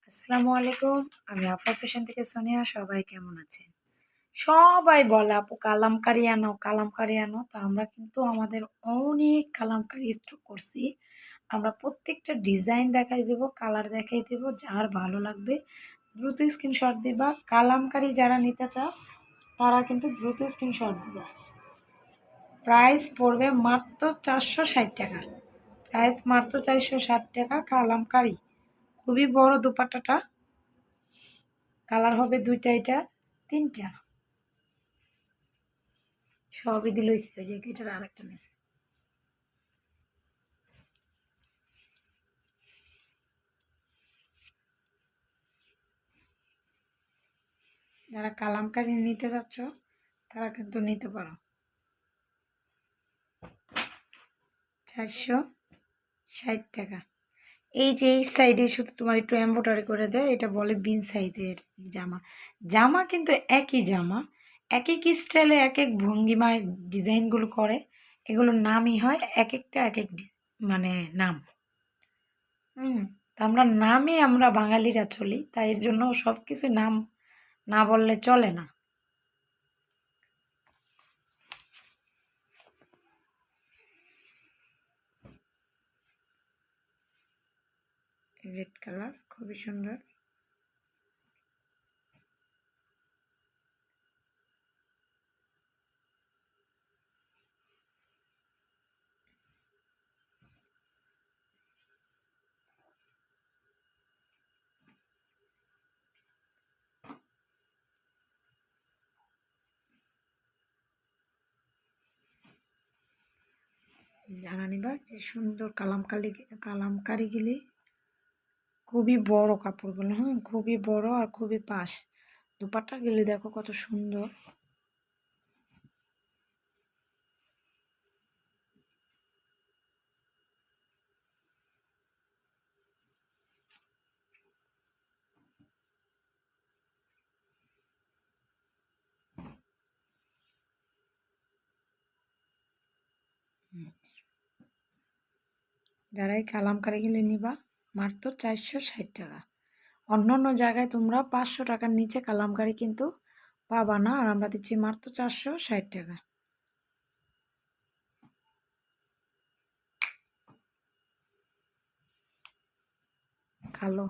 আসসালামু আলাইকুম। আমি আফরা ফ্যাশন থেকে সোনিয়া। সবাই কেমন আছেন? সবাই বলে আপু কালামকারী আনো, কালামকারী আনো। তো আমরা কিন্তু আমাদের অনেক কালামকারী স্টক করছি। আমরা প্রত্যেকটা ডিজাইন দেখাই দেব, কালার দেখাই দেব। যার ভালো লাগবে দ্রুত স্ক্রিনশট দিবা। কালামকারী যারা নিতে চাও তারা কিন্তু দ্রুত স্ক্রিনশট দিবা। প্রাইস পড়বে মাত্র 460 টাকা। প্রাইস মাত্র 460 টাকা। কালামকারী খুবই বড় দুপাট্টাটা। কালার হবে দুইটা, এটা তিনটা। সবই দিল ওই যে এটার আরেকটা নিয়েছে। যারা কালামকারী নিতে যাচ্ছ তারা কিন্তু নিতে পারো। 460 টাকা। এই যে এই সাইডে শুধু তোমার একটু এমব্রয়ডারি করে দেয়, এটা বলে বিন সাইজের জামা। জামা কিন্তু একই জামা, এক এক স্টাইলে এক এক ভঙ্গিমায় ডিজাইনগুলো করে। এগুলোর নামই হয় এক একটা এক এক মানে নাম। তা আমরা নামে আমরা বাঙালিরা চলি, তাই এর জন্য সব কিছু নাম না বললে চলে না। রেড কালার খুবই সুন্দর। জানা নিবা যে সুন্দর কালামকারিগুলি খুবই বড় কাপড়গুলো, হ্যাঁ খুবই বড় আর খুবই পাশ। দুপাট্টা গেলে দেখো কত সুন্দর। যারা এই কালামকারিগুলি নিবা মাত্র 460 টাকা। অন্য অন্য জায়গায় তোমরা 500 টাকার নিচে কালামকারি কিন্তু পাবা না, আর আমরা দিচ্ছি মাত্র 460 টাকা। কালো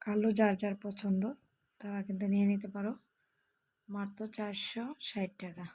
কালো যার যার পছন্দ তারা কিন্তু নিয়ে নিতে পারো মাত্র 460 টাকা।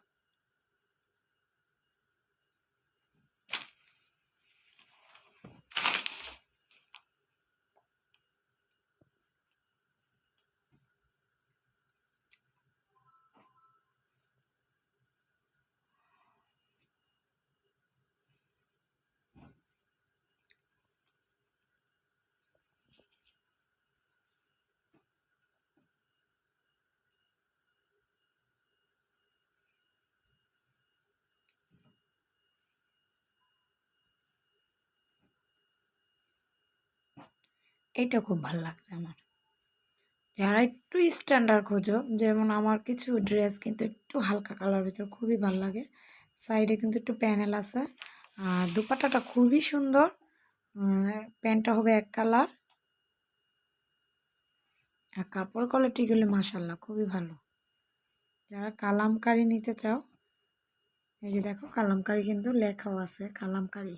এইটা খুব ভালো লাগছে আমার। যারা একটু স্ট্যান্ডার্ড খোঁজো, যেমন আমার কিছু ড্রেস কিন্তু একটু হালকা কালার ভিতরে খুবই ভালো লাগে। সাইডে কিন্তু একটু প্যানেল আছে। আর দুপাট্টাটা খুবই সুন্দর। প্যান্টটা হবে এক কালার। আর কাপড় কোয়ালিটিগুলো মাশাল্লাহ খুবই ভালো। যারা কালামকারি নিতে চাও, এই যে দেখো কালামকারি কিন্তু লেখাও আছে কালামকারি।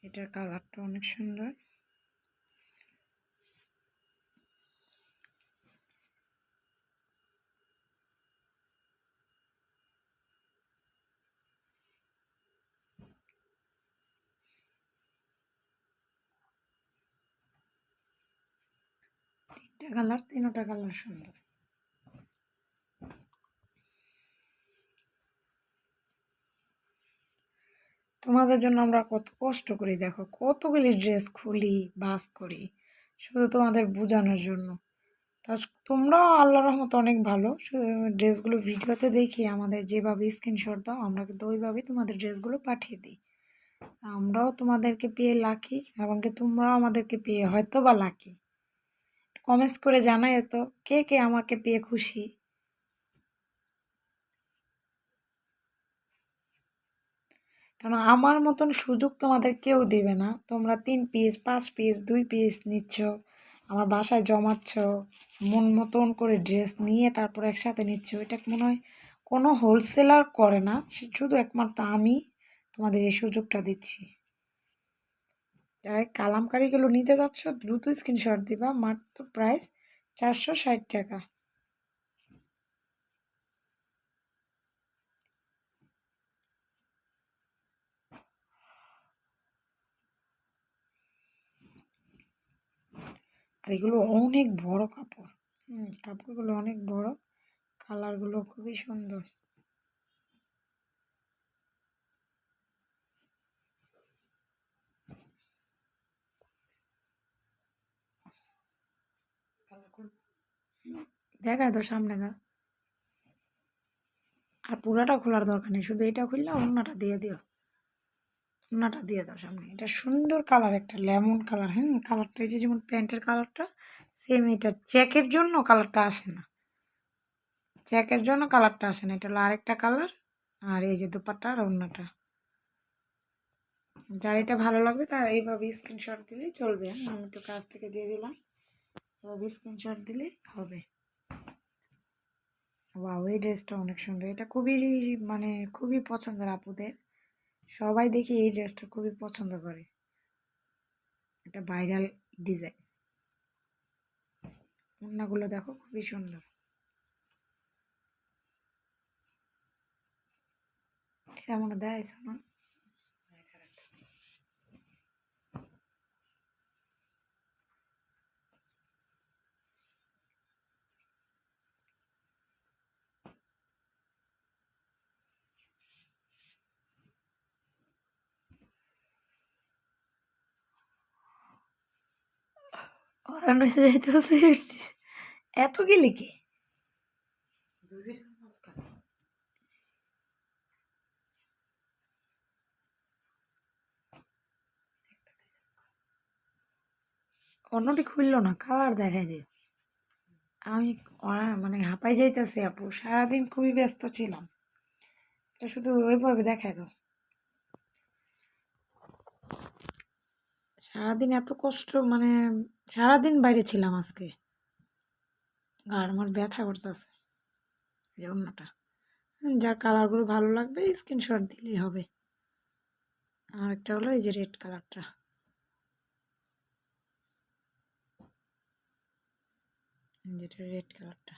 এটার কালারটা অনেক সুন্দর। তিনটা কালার সুন্দর। তোমাদের জন্য আমরা কত কষ্ট করি, দেখো কতগুলি ড্রেস খুলি বাস করি শুধু তোমাদের বোঝানোর জন্য। তা তোমরাও আল্লাহর রহমতে অনেক ভালো। ড্রেসগুলো ভিডিওতে দেখি আমাদের যেভাবে স্ক্রিনশট দাও, আমরা কিন্তু ওইভাবেই তোমাদের ড্রেসগুলো পাঠিয়ে দিই। আমরাও তোমাদেরকে পেয়ে লাকি, এবং কি তোমরাও আমাদেরকে পেয়ে হয়তো বা লাকি। কমেন্টস করে জানাই তো কে কে আমাকে পেয়ে খুশি। কারণ আমার মতন সুযোগ তোমাদের কেউ দিবে না। তোমরা 3 পিস 5 পিস 2 পিস নিচ্ছ, আমার বাসায় জমাচ্ছ, মন মতন করে ড্রেস নিয়ে তারপর একসাথে নিচ্ছ। এটা মনে হয় কোনো হোলসেলার করে না, শুধু একমাত্র আমি তোমাদের এই সুযোগটা দিচ্ছি। যারা এই কালামকারীগুলো নিতে যাচ্ছ দ্রুত স্ক্রিনশট দিবা, মাত্র প্রাইস 460 টাকা। আর এগুলো অনেক বড় কাপড়, কাপড়গুলো অনেক বড়, কালারগুলো খুবই সুন্দর। দেখায় তো সামনে দা, আর পুরাটা খোলার দরকার নেই, শুধু এটা খুললে অন্যটা দিয়ে দিও, অন্যটা দিয়ে দাও সামনে। এটা সুন্দর কালার, একটা লেমন কালার। কালারটা এই যে যেমন প্যান্টের কালারটা সেম, এটা চেকের জন্য কালারটা আসে না, চেকের জন্য কালারটা আসে না, এটা হলো আরেকটা কালার। আর এই যে দুপাট্টা আর অন্যটা, যার এটা ভালো লাগবে তার এইভাবে স্ক্রিনশট দিলেই চলবে। আমি একটু কাছ থেকে দিয়ে দিলাম, এভাবে স্ক্রিনশট দিলেই হবে। ওয়াও, এই ড্রেসটা অনেক সুন্দর, এটা খুবই মানে খুবই পছন্দের আপুদের, সবাই দেখি এই ড্রেসটা খুবই পছন্দ করে, এটা ভাইরাল ডিজাইন। ওড়নাগুলো দেখো খুবই সুন্দর। এটা মনে দেয় না, ওড়ানো এসে যাইতেছে, এত গেলি কি? অন্যটি খুললো না, কালার দেখাই দিও। আমি মানে হাঁপাই যাইতেছি আপু, সারাদিন খুবই ব্যস্ত ছিলাম, এটা শুধু ওইভাবে দেখাই দাও। সারাদিন এত কষ্ট, মানে সারাদিন বাইরে ছিলাম আজকে, আর আমার ব্যথা করতেছে। যে অন্যটা, যার কালারগুলো ভালো লাগবে স্ক্রিনশট দিলেই হবে। আর একটা হলো এই যে রেড কালারটা, যেটা রেড কালারটা।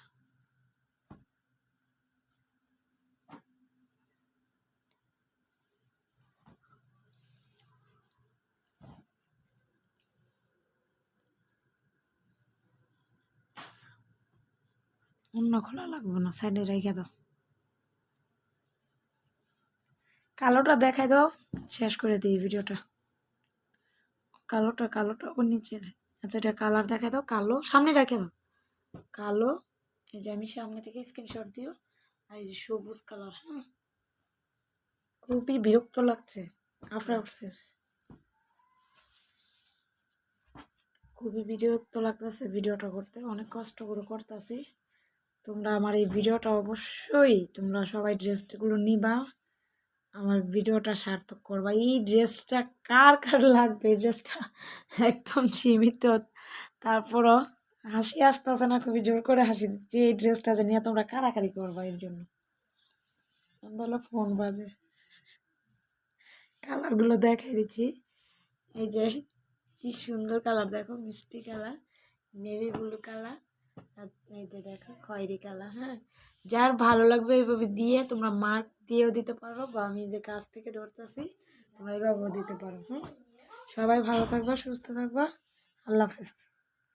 অন্য খোলা লাগবে না, সাইডে রেখে দাও। কালোটা দেখাই দাও, শেষ করে দিই ভিডিওটা। কালোটা ওর নিচের, আচ্ছা এটা কালার দেখাই দাও, কালো সামনে রেখে দাও, কালো। এই যে আমি সামনে থেকে স্ক্রিনশট দিও। আর এই যে সবুজ কালার, খুবই বিরক্ত লাগছে, আফরা উঠছে, খুবই বিরক্ত লাগতেছে ভিডিওটা করতে, অনেক কষ্ট করে করতেছি। তোমরা আমার এই ভিডিওটা অবশ্যই তোমরা সবাই ড্রেসগুলো নিবা, আমার ভিডিওটা সার্থক করবা। এই ড্রেসটা কার কার লাগবে, এই ড্রেসটা একদম সীমিত, তারপরও হাসি আসতেছে না, খুবই জোর করে হাসি দিচ্ছি। এই ড্রেসটা যে নিয়ে তোমরা কারাকারি করবা এর জন্য। হলো ফোন বাজে, কালারগুলো দেখাই দিচ্ছি। এই যে কি সুন্দর কালার দেখো, মিষ্টি কালার, নেভি ব্লু কালার, আর এই যে দেখো খয়েরি কালার। যার ভালো লাগবে এইভাবে দিয়ে তোমরা মার্ক দিয়েও দিতে পারো, বা আমি যে কাছ থেকে ধরতেছি তোমরা এইভাবেও দিতে পারো। সবাই ভালো থাকবা, সুস্থ থাকবা, আল্লাহ হাফেজ।